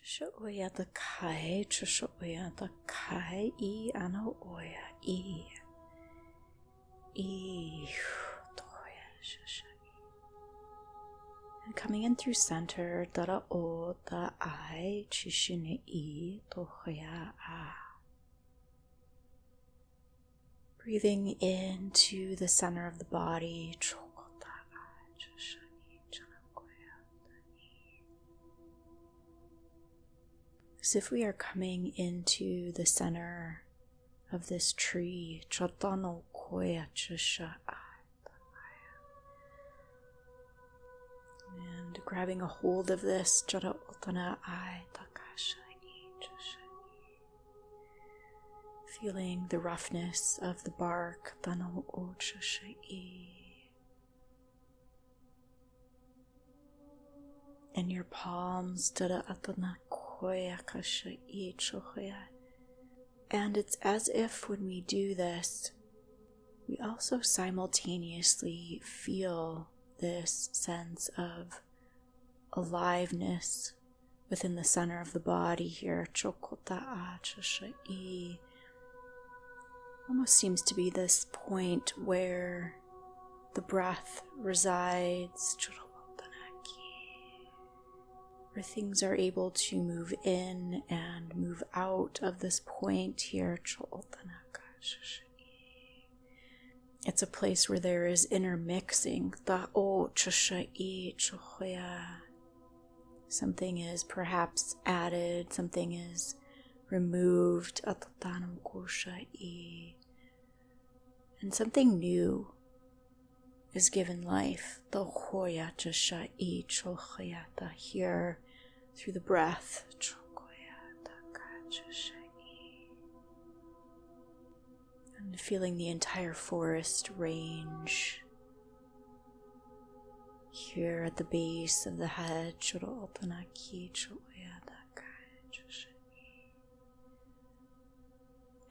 Sho'oya the kai, Chushoya the kai, E ano oya, E. And coming in through center, Dara o da I, Chishune E, Tohoya a. Breathing into the center of the body, as if we are coming into the center of this tree, Chotano Koya Chusha. And grabbing a hold of this, Jara Otana I Takasha. Feeling the roughness of the bark, Tano Ochashai. In your palms, Dada Atana Koya Kashai Chohoya. And it's as if when we do this, we also simultaneously feel this sense of aliveness within the center of the body here. Chokota Achashai. Almost seems to be this point where the breath resides, where things are able to move in and move out of this point here. It's a place where there is intermixing. Something is perhaps added, something is removed, and something new is given life. Here through the breath. And feeling the entire forest range here at the base of the head.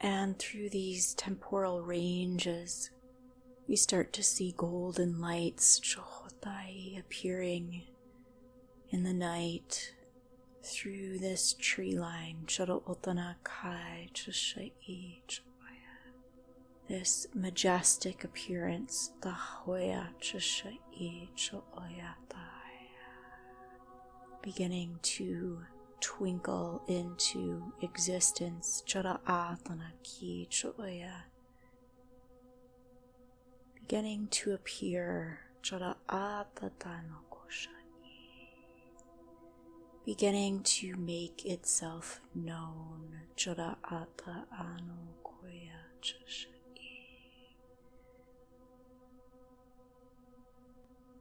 And through these temporal ranges, we start to see golden lights appearing in the night through this tree line. This majestic appearance, beginning to twinkle into existence, beginning to appear, beginning to make itself known,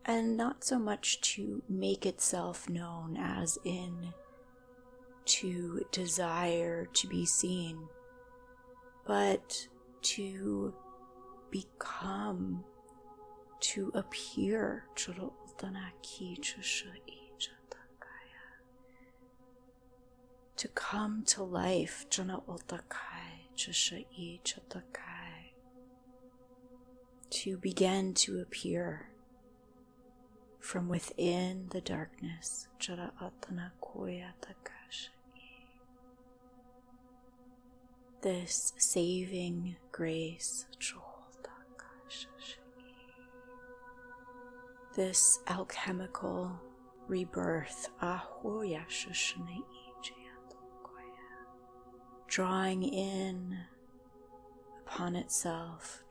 and not so much to make itself known as in to desire to be seen, but to become, to appear, to come to life, to begin to appear from within the darkness. This saving grace, this alchemical rebirth, drawing in upon itself,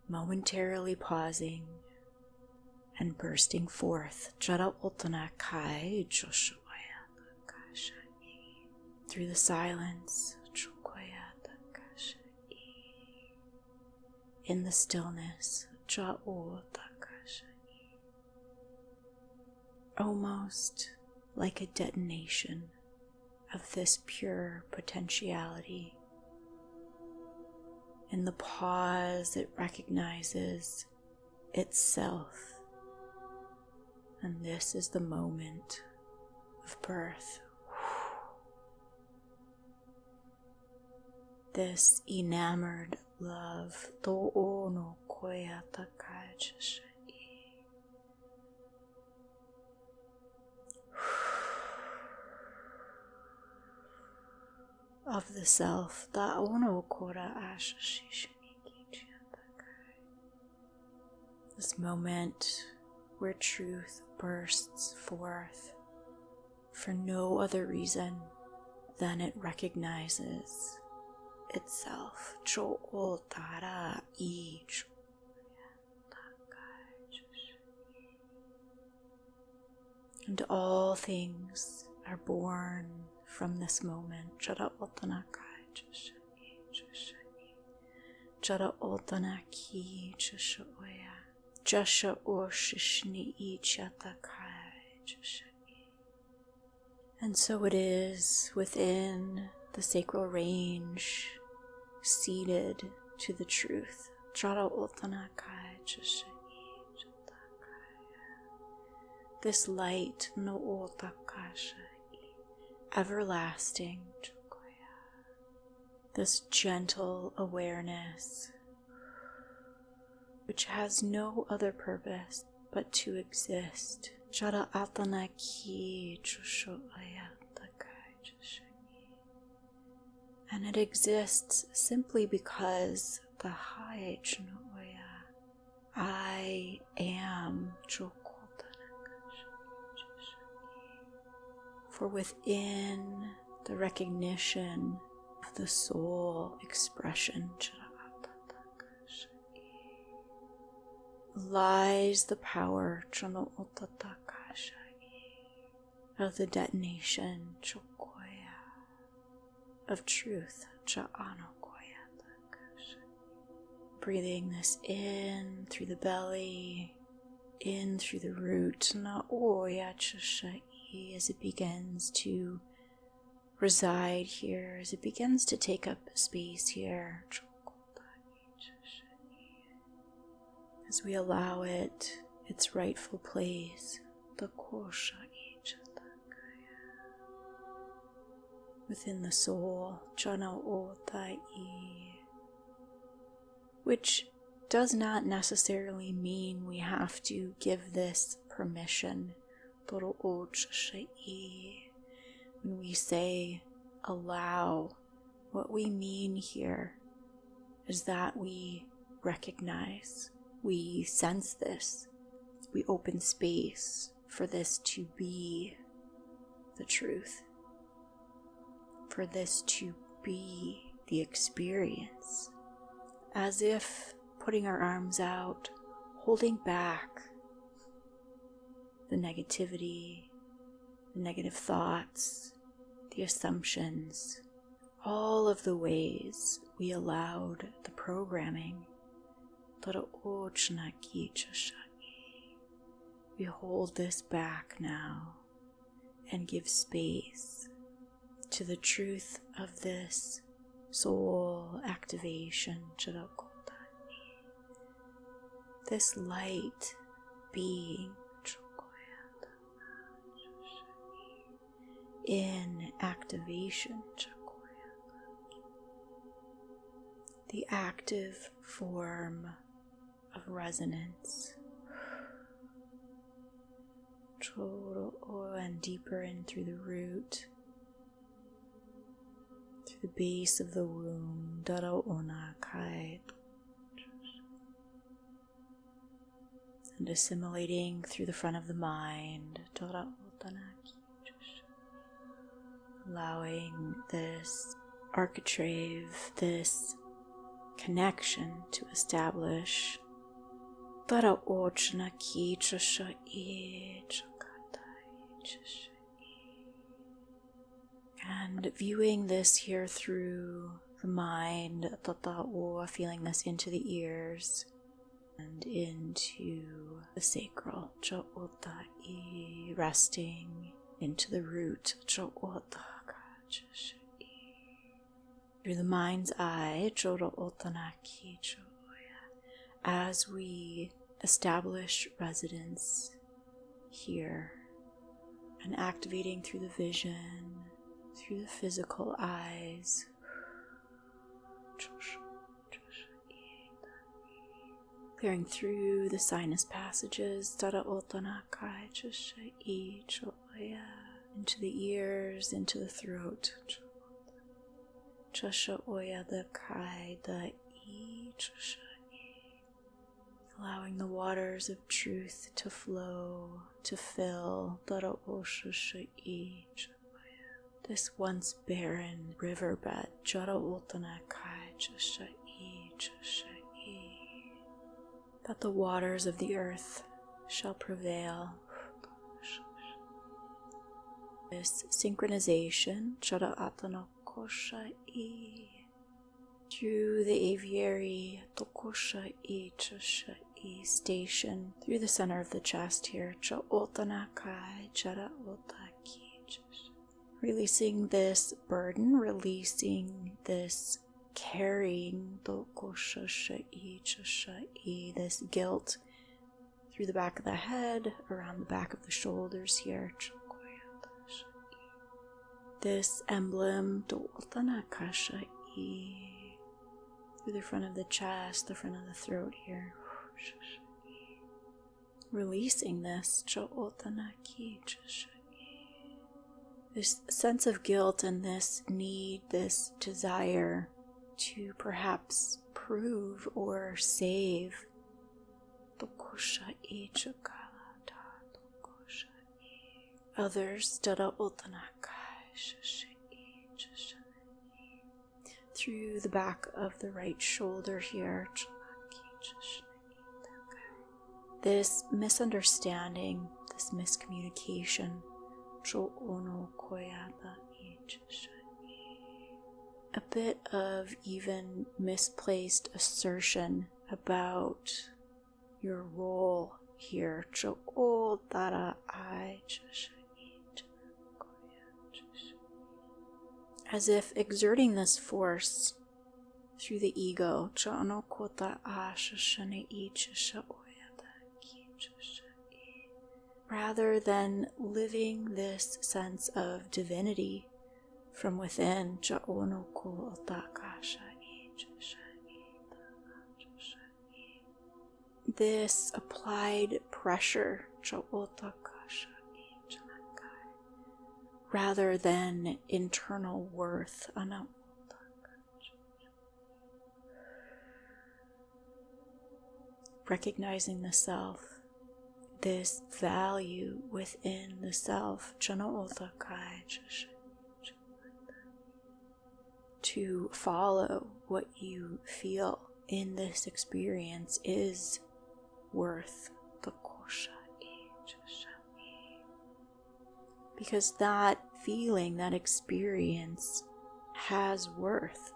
momentarily pausing and bursting forth through the silence, in the stillness, almost like a detonation of this pure potentiality. In the pause, it recognizes itself, and this is the moment of birth. This enamored love, of the self. Da ono kora asha shishiniki chiatakai. This moment where truth bursts forth for no other reason than it recognizes itself. Cho otara I cho. And all things are born from this moment. Chara otanakai chashani chashani. Chara otanaki chashoya. Jasha oshishni ichatakai chashani. And so it is within the sacral range, seated to the truth. Chara otanakai chashani. This light, no otakasha, everlasting, this gentle awareness, which has no other purpose but to exist. Chara atanaki chushoya takai chashani. And it exists simply because the hai chnoya, I am chokota. For within the recognition of the soul expression lies the power of the detonation of truth. Breathing this in through the belly, in through the root, as it begins to reside here, as it begins to take up space here, as we allow it its rightful place, within the soul, which does not necessarily mean we have to give this permission. When we say allow, what we mean here is that we recognize, we sense this, we open space for this to be the truth, for this to be the experience, as if putting our arms out, holding back the negativity, the negative thoughts, the assumptions, all of the ways we allowed the programming. We hold this back now and give space to the truth of this soul activation, this light being in activation, the active form of resonance, and deeper in through the root, through the base of the womb, and assimilating through the front of the mind, allowing this architrave, this connection to establish, and viewing this here through the mind, feeling this into the ears and into the sacral, resting into the root, through the mind's eye, as we establish residence here and activating through the vision, through the physical eyes, clearing through the sinus passages, into the ears, into the throat, Chasha oya the kai the I chasha I. Allowing the waters of truth to flow, to fill Dara o shasha I chaya. This once barren riverbed, Jara Ultana kai chasha I chasha I. That the waters of the earth shall prevail. This synchronization, Chara Atana Kosha I, through the aviary, Tokosha I Chasha I station, through the center of the chest here, Cha Otana Kai, Chara Otaki Chasha. Releasing this burden, releasing this carrying, Tokosha I Chasha I, this guilt through the back of the head, around the back of the shoulders here, this emblem, Doltana Kasha I, through the front of the chest, the front of the throat here. Releasing this, this sense of guilt and this need, this desire to perhaps prove or save. Others, through the back of the right shoulder here. This misunderstanding, this miscommunication, a bit of even misplaced assertion about your role here. As if exerting this force through the ego, rather than living this sense of divinity from within. This applied pressure, rather than internal worth. Recognizing the self, this value within the self, to follow what you feel in this experience is worth. Because that feeling, that experience has worth.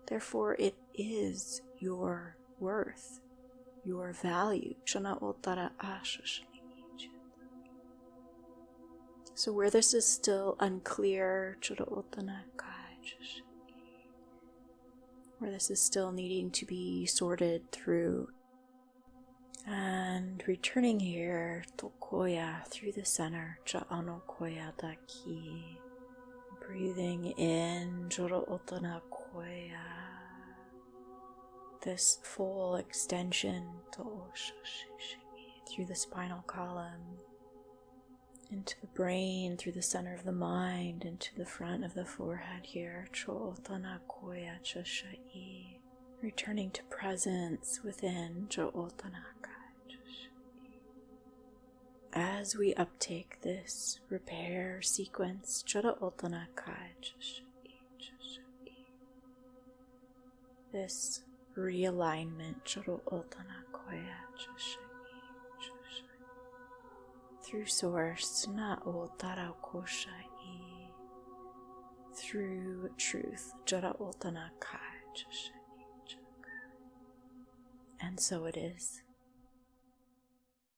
Therefore, it is your worth, your value. So where this is still unclear, where this is still needing to be sorted through, and returning here, Tokoya, through the center, Cha'ano Koya Daki. Breathing in, Joro Otana Koya. This full extension through the spinal column, into the brain, through the center of the mind, into the front of the forehead here. Cho Otana Koya Chashai. Returning to presence within, Jo Otana Kai. As we uptake this repair sequence, this realignment, through source, through truth, and so it is.